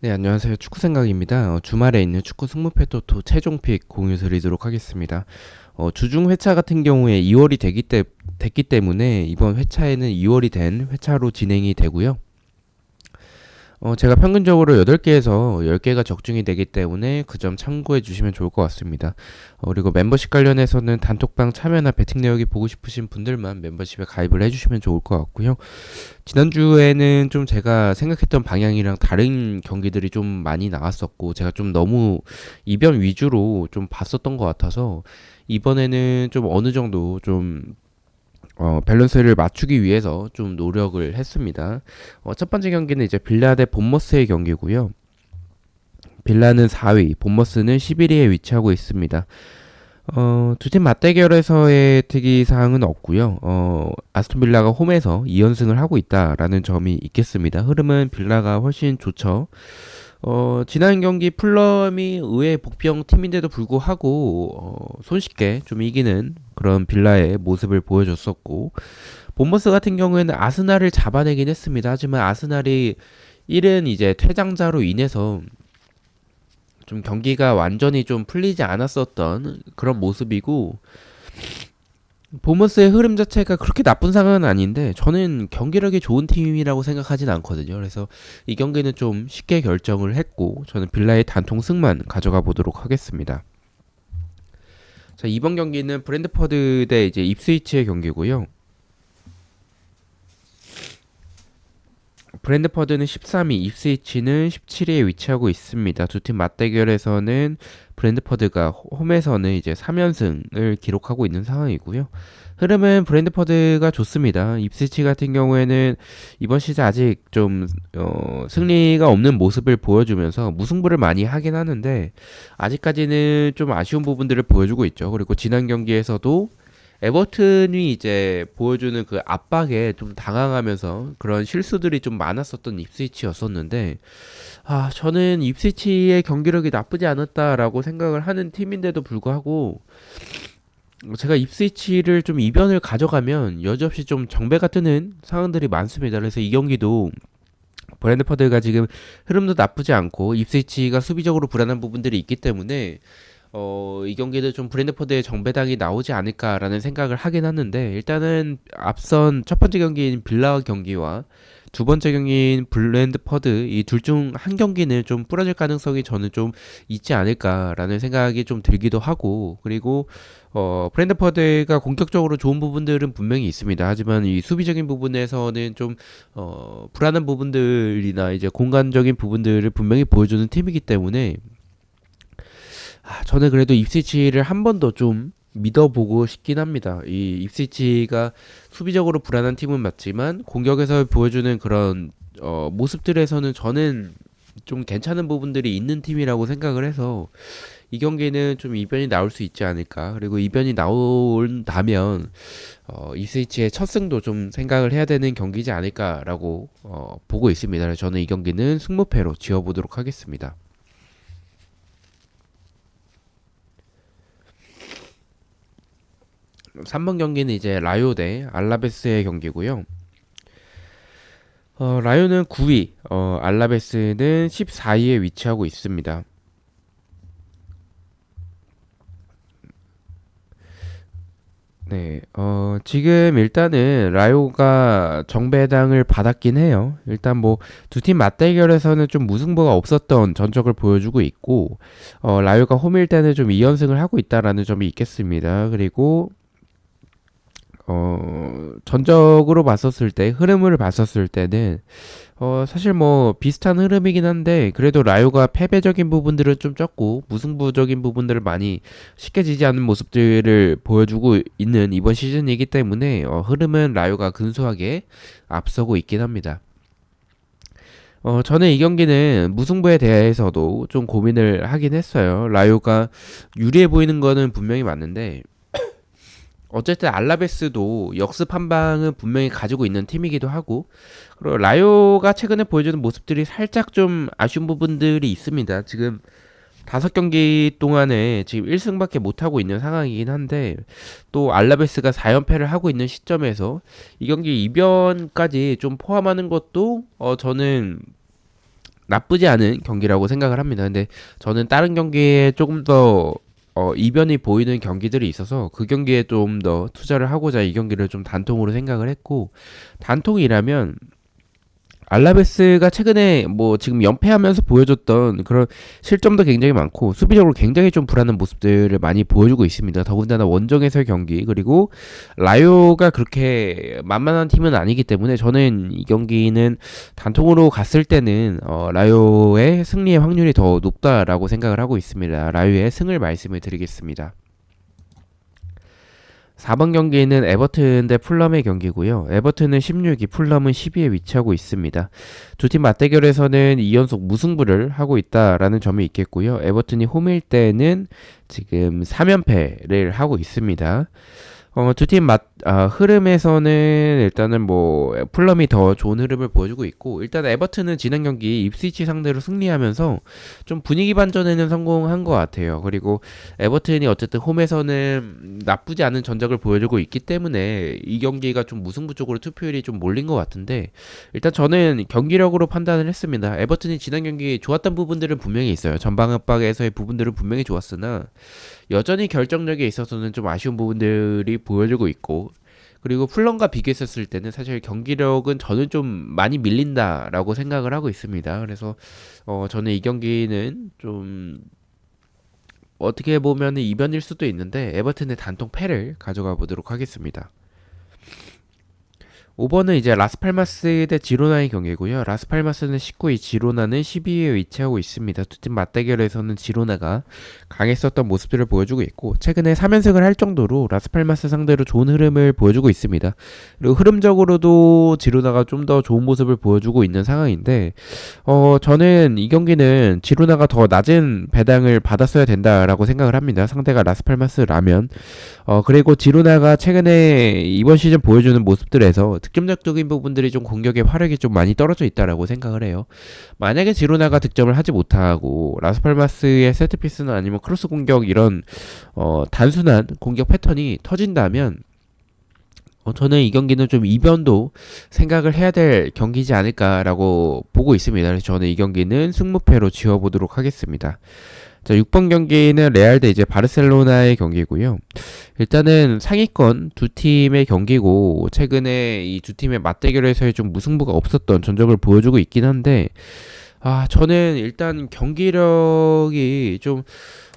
네, 안녕하세요. 축구 생각입니다. 주말에 있는 축구 승무패 토토 최종 픽 공유 드리도록 하겠습니다. 주중 회차 같은 경우에 2월이 됐기 때문에 이번 회차에는 2월이 된 회차로 진행이 되고요. 제가 평균적으로 8개에서 10개가 적중이 되기 때문에 그 점 참고해 주시면 좋을 것 같습니다. 그리고 멤버십 관련해서는 단톡방 참여나 배팅 내역이 보고 싶으신 분들만 멤버십에 가입을 해주시면 좋을 것 같고요. 지난주에는 좀 제가 생각했던 방향이랑 다른 경기들이 좀 많이 나왔었고, 제가 좀 너무 이변 위주로 좀 봤었던 것 같아서, 이번에는 좀 어느 정도 좀 밸런스를 맞추기 위해서 좀 노력을 했습니다. 첫 번째 경기는 이제 빌라 대 본머스의 경기고요. 빌라는 4위, 본머스는 11위에 위치하고 있습니다. 두 팀 맞대결에서의 특이사항은 없고요. 아스톤 빌라가 홈에서 2연승을 하고 있다라는 점이 있겠습니다. 흐름은 빌라가 훨씬 좋죠. 지난 경기 풀럼이 의외의 복병 팀인데도 불구하고 손쉽게 좀 이기는 그런 빌라의 모습을 보여줬었고, 본머스 같은 경우에는 아스날을 잡아내긴 했습니다. 하지만 아스날이 1은 이제 퇴장자로 인해서 좀 경기가 완전히 좀 풀리지 않았었던 그런 모습이고, 보머스의 흐름 자체가 그렇게 나쁜 상황은 아닌데 저는 경기력이 좋은 팀이라고 생각하진 않거든요. 그래서 이 경기는 좀 쉽게 결정을 했고 저는 빌라의 단통 승만 가져가 보도록 하겠습니다. 자, 이번 경기는 브랜드퍼드 대 이제 입스위치의 경기고요. 브랜드퍼드는 13위, 입스위치는 17위에 위치하고 있습니다. 두 팀 맞대결에서는 브랜드퍼드가 홈에서는 이제 3연승을 기록하고 있는 상황이고요. 흐름은 브랜드퍼드가 좋습니다. 입스위치 같은 경우에는 이번 시즌 아직 좀 승리가 없는 모습을 보여주면서 무승부를 많이 하긴 하는데 아직까지는 좀 아쉬운 부분들을 보여주고 있죠. 그리고 지난 경기에서도 에버튼이 이제 보여주는 그 압박에 좀 당황하면서 그런 실수들이 좀 많았었던 입스위치였었는데, 저는 입스위치의 경기력이 나쁘지 않았다라고 생각을 하는 팀인데도 불구하고 제가 입스위치를 좀 이변을 가져가면 여지없이 좀 정배가 뜨는 상황들이 많습니다. 그래서 이 경기도 브랜드퍼드가 지금 흐름도 나쁘지 않고 입스위치가 수비적으로 불안한 부분들이 있기 때문에 이 경기도 좀 브랜드퍼드의 정배당이 나오지 않을까라는 생각을 하긴 하는데, 일단은 앞선 첫 번째 경기인 빌라 경기와 두 번째 경기인 브랜드퍼드 이 둘 중 한 경기는 좀 부러질 가능성이 저는 좀 있지 않을까라는 생각이 좀 들기도 하고, 그리고 브랜드퍼드가 공격적으로 좋은 부분들은 분명히 있습니다. 하지만 이 수비적인 부분에서는 좀 불안한 부분들이나 이제 공간적인 부분들을 분명히 보여주는 팀이기 때문에 저는 그래도 입스위치를 한 번 더 좀 믿어보고 싶긴 합니다. 이 입스위치가 수비적으로 불안한 팀은 맞지만 공격에서 보여주는 그런 모습들에서는 저는 좀 괜찮은 부분들이 있는 팀이라고 생각을 해서 이 경기는 좀 이변이 나올 수 있지 않을까. 그리고 이변이 나온다면 입스위치의 첫 승도 좀 생각을 해야 되는 경기지 않을까라고 보고 있습니다. 그래서 저는 이 경기는 승무패로 지어보도록 하겠습니다. 3번 경기는 이제 라요 대 알라베스의 경기고요. 라요는 9위, 알라베스는 14위에 위치하고 있습니다. 네, 지금 일단은 라요가 정배당을 받았긴 해요. 일단 뭐 두 팀 맞대결에서는 좀 무승부가 없었던 전적을 보여주고 있고, 라요가 홈일 때는 좀 2연승을 하고 있다라는 점이 있겠습니다. 그리고 전적으로 봤었을 때, 흐름을 봤었을 때는, 사실 뭐, 비슷한 흐름이긴 한데, 그래도 라요가 패배적인 부분들은 좀 적고, 무승부적인 부분들을 많이 쉽게 지지 않는 모습들을 보여주고 있는 이번 시즌이기 때문에, 흐름은 라요가 근소하게 앞서고 있긴 합니다. 저는 이 경기는 무승부에 대해서도 좀 고민을 하긴 했어요. 라요가 유리해 보이는 거는 분명히 맞는데, 어쨌든 알라베스도 역습 한 방은 분명히 가지고 있는 팀이기도 하고, 그리고 라요가 최근에 보여주는 모습들이 살짝 좀 아쉬운 부분들이 있습니다. 지금 5경기 동안에 지금 1승밖에 못하고 있는 상황이긴 한데, 또 알라베스가 4연패를 하고 있는 시점에서 이 경기 이변까지 좀 포함하는 것도 저는 나쁘지 않은 경기라고 생각을 합니다. 근데 저는 다른 경기에 조금 더 이변이 보이는 경기들이 있어서 그 경기에 좀 더 투자를 하고자 이 경기를 좀 단통으로 생각을 했고, 단통이라면 알라베스가 최근에 뭐 지금 연패하면서 보여줬던 그런 실점도 굉장히 많고 수비적으로 굉장히 좀 불안한 모습들을 많이 보여주고 있습니다. 더군다나 원정에서의 경기, 그리고 라요가 그렇게 만만한 팀은 아니기 때문에 저는 이 경기는 단통으로 갔을 때는 라요의 승리의 확률이 더 높다라고 생각을 하고 있습니다. 라요의 승을 말씀을 드리겠습니다. 4번 경기는 에버튼 대 풀럼의 경기고요. 에버튼은 16위, 풀럼은 12위에 위치하고 있습니다. 두 팀 맞대결에서는 2연속 무승부를 하고 있다라는 점이 있겠고요. 에버튼이 홈일 때는 지금 3연패를 하고 있습니다. 두 팀 흐름에서는 일단은 뭐 풀럼이 더 좋은 흐름을 보여주고 있고, 일단 에버튼은 지난 경기 입스위치 상대로 승리하면서 좀 분위기 반전에는 성공한 것 같아요. 그리고 에버튼이 어쨌든 홈에서는 나쁘지 않은 전적을 보여주고 있기 때문에 이 경기가 좀 무승부 쪽으로 투표율이 좀 몰린 것 같은데, 일단 저는 경기력으로 판단을 했습니다. 에버튼이 지난 경기 좋았던 부분들은 분명히 있어요. 전방 압박에서의 부분들은 분명히 좋았으나 여전히 결정력에 있어서는 좀 아쉬운 부분들이 보여주고 있고, 그리고 풀럼과 비교했었을 때는 사실 경기력은 저는 좀 많이 밀린다라고 생각을 하고 있습니다. 그래서 저는 이 경기는 좀 어떻게 보면 이변일 수도 있는데 에버튼의 단통 패를 가져가 보도록 하겠습니다. 5번은 이제 라스팔마스 대 지로나의 경기고요. 라스팔마스는 19위, 지로나는 12위에 위치하고 있습니다. 두 팀 맞대결에서는 지로나가 강했었던 모습들을 보여주고 있고, 최근에 3연승을 할 정도로 라스팔마스 상대로 좋은 흐름을 보여주고 있습니다. 그리고 흐름적으로도 지로나가 좀 더 좋은 모습을 보여주고 있는 상황인데, 저는 이 경기는 지로나가 더 낮은 배당을 받았어야 된다라고 생각을 합니다. 상대가 라스팔마스라면. 그리고 지로나가 최근에 이번 시즌 보여주는 모습들에서 득점적인 부분들이 좀 공격의 화력이 좀 많이 떨어져 있다라고 생각을 해요. 만약에 지로나가 득점을 하지 못하고 라스팔마스의 세트피스나 아니면 크로스 공격 이런 단순한 공격 패턴이 터진다면 저는 이 경기는 좀 이변도 생각을 해야 될 경기지 않을까라고 보고 있습니다. 그래서 저는 이 경기는 승무패로 지어보도록 하겠습니다. 자, 6번 경기는 레알 대 이제 바르셀로나의 경기고요. 일단은 상위권 두 팀의 경기고, 최근에 이 두 팀의 맞대결에서의 좀 무승부가 없었던 전적을 보여주고 있긴 한데, 저는 일단 경기력이 좀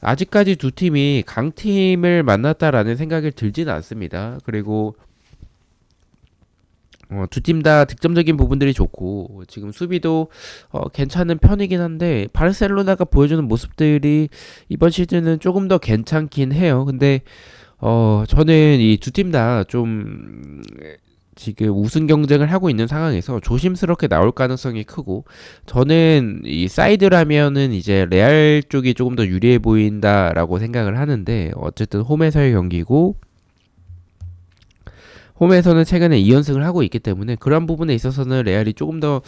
아직까지 두 팀이 강팀을 만났다라는 생각이 들지는 않습니다. 그리고 두 팀 다 득점적인 부분들이 좋고 지금 수비도 괜찮은 편이긴 한데, 바르셀로나가 보여주는 모습들이 이번 시즌은 조금 더 괜찮긴 해요. 근데 저는 이 두 팀 다 좀 지금 우승 경쟁을 하고 있는 상황에서 조심스럽게 나올 가능성이 크고, 저는 이 사이드라면은 이제 레알 쪽이 조금 더 유리해 보인다라고 생각을 하는데, 어쨌든 홈에서의 경기고 홈에서는 최근에 2연승을 하고 있기 때문에 그런 부분에 있어서는 레알이 조금 더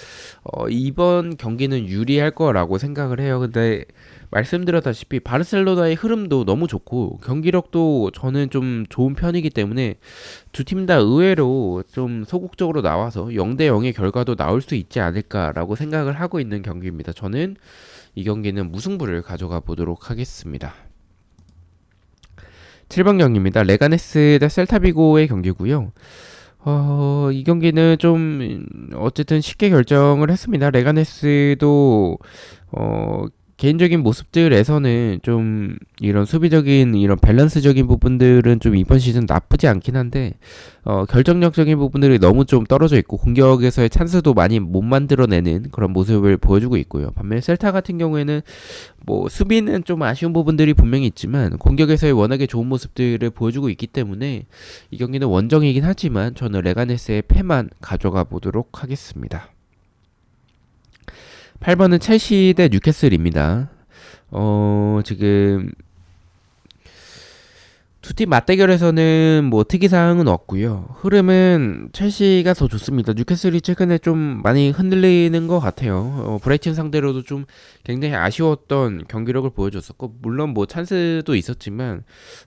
이번 경기는 유리할 거라고 생각을 해요. 근데 말씀드렸다시피 바르셀로나의 흐름도 너무 좋고 경기력도 저는 좀 좋은 편이기 때문에 두 팀 다 의외로 좀 소극적으로 나와서 0대 0의 결과도 나올 수 있지 않을까라고 생각을 하고 있는 경기입니다. 저는 이 경기는 무승부를 가져가 보도록 하겠습니다. 7번 경기입니다. 레가네스 대 셀타비고의 경기고요. 이 경기는 좀 어쨌든 쉽게 결정을 했습니다. 레가네스도 개인적인 모습들에서는 좀 이런 수비적인 이런 밸런스적인 부분들은 좀 이번 시즌 나쁘지 않긴 한데, 결정력적인 부분들이 너무 좀 떨어져 있고 공격에서의 찬스도 많이 못 만들어내는 그런 모습을 보여주고 있고요. 반면에 셀타 같은 경우에는 뭐 수비는 좀 아쉬운 부분들이 분명히 있지만 공격에서의 워낙에 좋은 모습들을 보여주고 있기 때문에 이 경기는 원정이긴 하지만 저는 레가네스의 패만 가져가 보도록 하겠습니다. 8번은 첼시 대 뉴캐슬입니다. 지금 두 팀 맞대결에서는 뭐 특이사항은 없고요. 흐름은 첼시가 더 좋습니다. 뉴캐슬이 최근에 좀 많이 흔들리는 것 같아요. 브라이튼 상대로도 좀 굉장히 아쉬웠던 경기력을 보여줬었고, 물론 뭐 찬스도 있었지만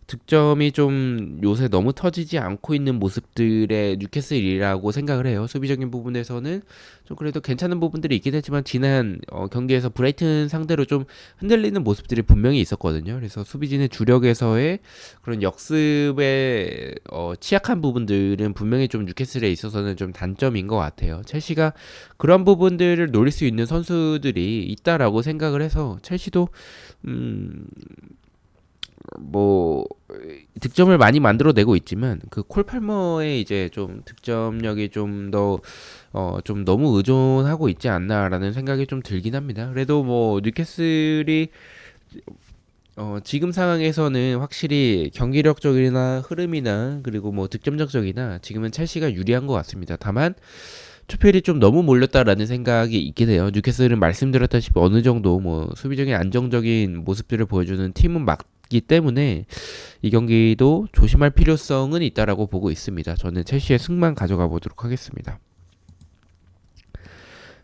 득점이 좀 요새 너무 터지지 않고 있는 모습들의 뉴캐슬이라고 생각을 해요. 수비적인 부분에서는 좀 그래도 괜찮은 부분들이 있긴 했지만 지난 경기에서 브라이튼 상대로 좀 흔들리는 모습들이 분명히 있었거든요. 그래서 수비진의 주력에서의 그런 역습에 취약한 부분들은 분명히 좀 뉴캐슬에 있어서는 좀 단점인 것 같아요. 첼시가 그런 부분들을 노릴 수 있는 선수들이 있다라고 생각을 해서 첼시도 뭐 득점을 많이 만들어내고 있지만 그 콜 팔머의 이제 좀 득점력이 좀 더 좀 너무 의존하고 있지 않나라는 생각이 좀 들긴 합니다. 그래도 뭐 뉴캐슬이 지금 상황에서는 확실히 경기력적이나 흐름이나 그리고 뭐 득점적이나 지금은 첼시가 유리한 것 같습니다. 다만 투표율이 좀 너무 몰렸다라는 생각이 있긴 해요. 뉴캐슬은 말씀드렸다시피 어느 정도 뭐 수비적인 안정적인 모습들을 보여주는 팀은 맞기 때문에 이 경기도 조심할 필요성은 있다라고 보고 있습니다. 저는 첼시의 승만 가져가 보도록 하겠습니다.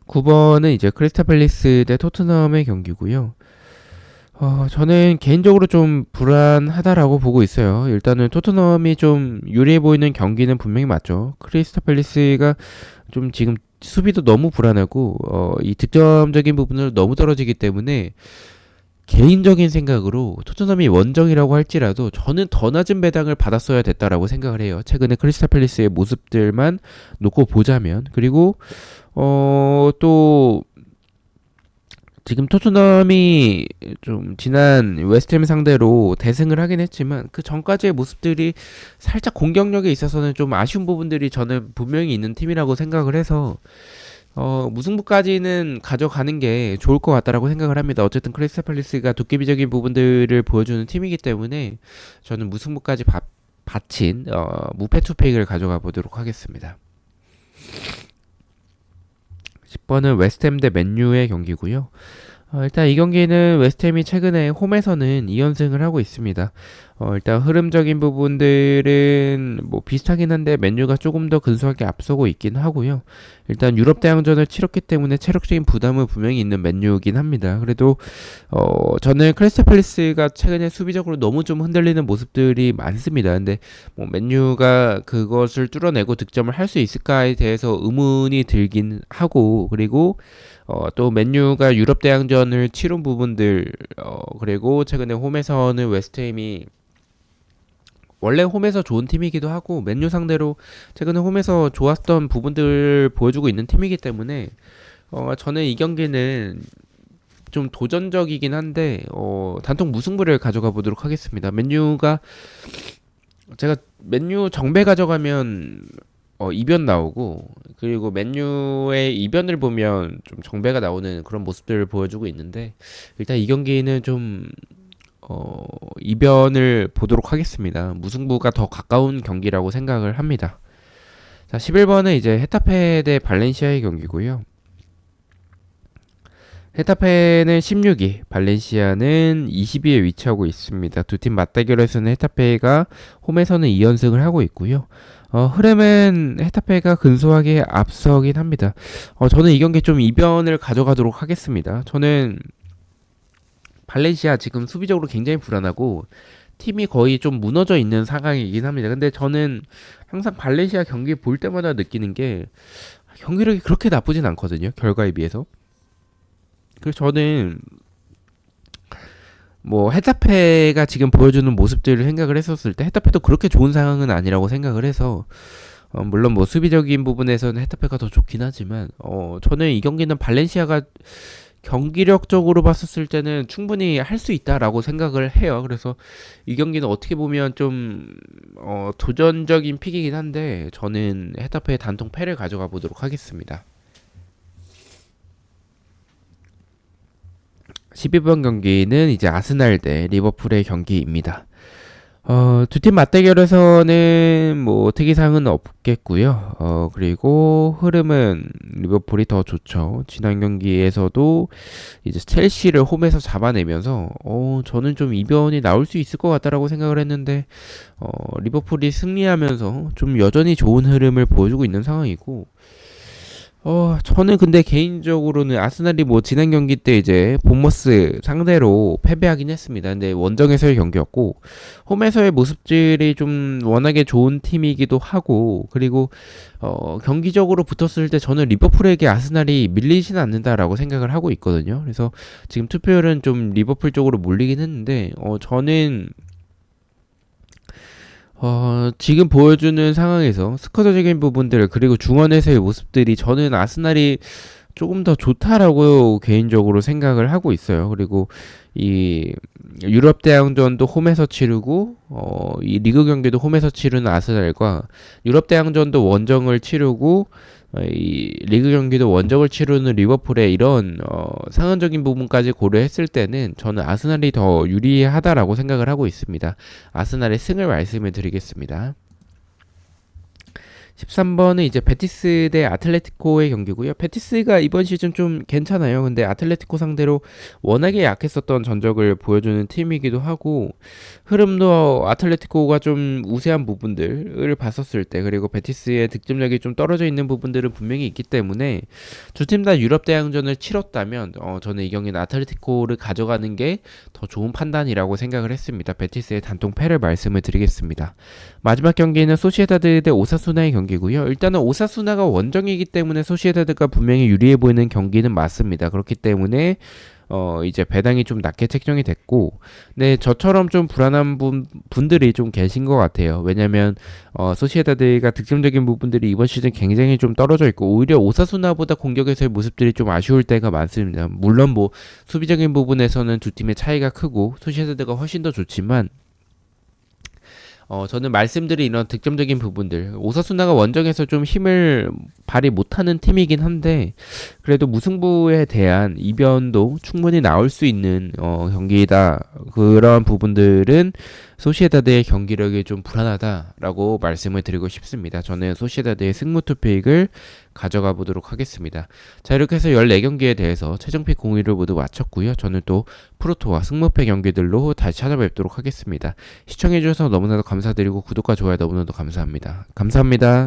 9번은 이제 크리스탈 팰리스 대 토트넘의 경기고요. 저는 개인적으로 좀 불안하다라고 보고 있어요. 일단은 토트넘이 좀 유리해 보이는 경기는 분명히 맞죠. 크리스탈 팰리스가 좀 지금 수비도 너무 불안하고 이 득점적인 부분을 너무 떨어지기 때문에 개인적인 생각으로 토트넘이 원정이라고 할지라도 저는 더 낮은 배당을 받았어야 됐다라고 생각을 해요. 최근에 크리스탈 팰리스의 모습들만 놓고 보자면 그리고 또 지금 토트넘이 좀 지난 웨스트햄 상대로 대승을 하긴 했지만 그 전까지의 모습들이 살짝 공격력에 있어서는 좀 아쉬운 부분들이 저는 분명히 있는 팀이라고 생각을 해서 무승부까지는 가져가는 게 좋을 것 같다라고 생각을 합니다. 어쨌든 크리스탈 팰리스가 도깨비적인 부분들을 보여주는 팀이기 때문에 저는 무승부까지 바친 무패 투팩을 가져가 보도록 하겠습니다. 10번은 웨스트햄 대 맨유의 경기고요. 일단 이 경기는 웨스트햄이 최근에 홈에서는 2연승을 하고 있습니다. 일단 흐름적인 부분들은 뭐 비슷하긴 한데 맨유가 조금 더 근소하게 앞서고 있긴 하고요. 일단 유럽 대항전을 치렀기 때문에 체력적인 부담은 분명히 있는 맨유이긴 합니다. 그래도 저는 크리스탈 팰리스가 최근에 수비적으로 너무 좀 흔들리는 모습들이 많습니다. 근데 뭐 맨유가 그것을 뚫어내고 득점을 할 수 있을까에 대해서 의문이 들긴 하고 그리고 또 맨유가 유럽 대항전을 치른 부분들 그리고 최근에 홈에서는 웨스트햄이 원래 홈에서 좋은 팀이기도 하고 맨유 상대로 최근에 홈에서 좋았던 부분들을 보여주고 있는 팀이기 때문에 저는 이 경기는 좀 도전적이긴 한데 단통 무승부를 가져가 보도록 하겠습니다. 맨유가 제가 맨유 정배 가져가면 이변 나오고 그리고 맨유의 이변을 보면 좀 정배가 나오는 그런 모습들을 보여주고 있는데 일단 이 경기는 좀 이변을 보도록 하겠습니다. 무승부가 더 가까운 경기라고 생각을 합니다. 자, 11번은 이제 헤타페 대 발렌시아의 경기고요. 헤타페는 16위, 발렌시아는 20위에 위치하고 있습니다. 두 팀 맞대결에서는 헤타페가 홈에서는 2연승을 하고 있고요. 흐름은 헤타페가 근소하게 앞서긴 합니다. 저는 이 경기 좀 이변을 가져가도록 하겠습니다. 저는 발렌시아 지금 수비적으로 굉장히 불안하고 팀이 거의 좀 무너져 있는 상황이긴 합니다. 근데 저는 항상 발렌시아 경기 볼 때마다 느끼는 게 경기력이 그렇게 나쁘진 않거든요. 결과에 비해서. 그래서 저는 뭐 헤타페가 지금 보여주는 모습들을 생각을 했었을 때 헤타페도 그렇게 좋은 상황은 아니라고 생각을 해서 물론 뭐 수비적인 부분에서는 헤타페가 더 좋긴 하지만 저는 이 경기는 발렌시아가 경기력적으로 봤었을 때는 충분히 할 수 있다라고 생각을 해요. 그래서 이 경기는 어떻게 보면 좀 도전적인 픽이긴 한데 저는 헤타페의 단통 패를 가져가 보도록 하겠습니다. 12번 경기는 이제 아스날 대 리버풀의 경기입니다. 두 팀 맞대결에서는 뭐 특이사항은 없겠고요. 그리고 흐름은 리버풀이 더 좋죠. 지난 경기에서도 이제 첼시를 홈에서 잡아내면서 저는 좀 이변이 나올 수 있을 것 같다라고 생각을 했는데 리버풀이 승리하면서 좀 여전히 좋은 흐름을 보여주고 있는 상황이고 저는 근데 개인적으로는 아스날이 뭐 지난 경기 때 이제 본머스 상대로 패배하긴 했습니다. 근데 원정에서의 경기였고 홈에서의 모습들이 좀 워낙에 좋은 팀이기도 하고 그리고 경기적으로 붙었을 때 저는 리버풀에게 아스날이 밀리진 않는다라고 생각을 하고 있거든요. 그래서 지금 투표율은 좀 리버풀 쪽으로 몰리긴 했는데 저는 지금 보여주는 상황에서 스쿼드적인 부분들 그리고 중원에서의 모습들이 저는 아스날이 조금 더 좋다라고 개인적으로 생각을 하고 있어요. 그리고 이 유럽 대항전도 홈에서 치르고 이 리그 경기도 홈에서 치르는 아스날과 유럽 대항전도 원정을 치르고 이 리그 경기도 원정을 치르는 리버풀의 이런 상황적인 부분까지 고려했을 때는 저는 아스날이 더 유리하다라고 생각을 하고 있습니다. 아스날의 승을 말씀을 드리겠습니다. 13번은 이제 베티스 대 아틀레티코의 경기고요. 베티스가 이번 시즌 좀 괜찮아요. 근데 아틀레티코 상대로 워낙에 약했었던 전적을 보여주는 팀이기도 하고 흐름도 아틀레티코가 좀 우세한 부분들을 봤었을 때 그리고 베티스의 득점력이 좀 떨어져 있는 부분들은 분명히 있기 때문에 두 팀 다 유럽 대항전을 치렀다면 저는 이 경기는 아틀레티코를 가져가는 게 더 좋은 판단이라고 생각을 했습니다. 베티스의 단통 패를 말씀을 드리겠습니다. 마지막 경기는 소시에다드 대 오사수나의 경기고요. 일단은 오사수나가 원정이기 때문에 소시에다드가 분명히 유리해 보이는 경기는 맞습니다. 그렇기 때문에 이제 배당이 좀 낮게 책정이 됐고, 네, 저처럼 좀 불안한 분들이 좀 계신 것 같아요. 왜냐면, 소시에다드가 득점적인 부분들이 이번 시즌 굉장히 좀 떨어져 있고, 오히려 오사수나보다 공격에서의 모습들이 좀 아쉬울 때가 많습니다. 물론 뭐, 수비적인 부분에서는 두 팀의 차이가 크고, 소시에다드가 훨씬 더 좋지만, 저는 말씀드린 이런 득점적인 부분들, 오사수나가 원정에서 좀 힘을 발휘 못하는 팀이긴 한데, 그래도 무승부에 대한 이변도 충분히 나올 수 있는 경기이다. 그런 부분들은 소시에다드의 경기력이 좀 불안하다라고 말씀을 드리고 싶습니다. 저는 소시에다드의 승무 투픽을 가져가 보도록 하겠습니다. 자, 이렇게 해서 14경기에 대해서 최종픽 공유를 모두 마쳤고요. 저는 또 프로토와 승무패 경기들로 다시 찾아뵙도록 하겠습니다. 시청해주셔서 너무나도 감사드리고 구독과 좋아요 너무나도 감사합니다. 감사합니다.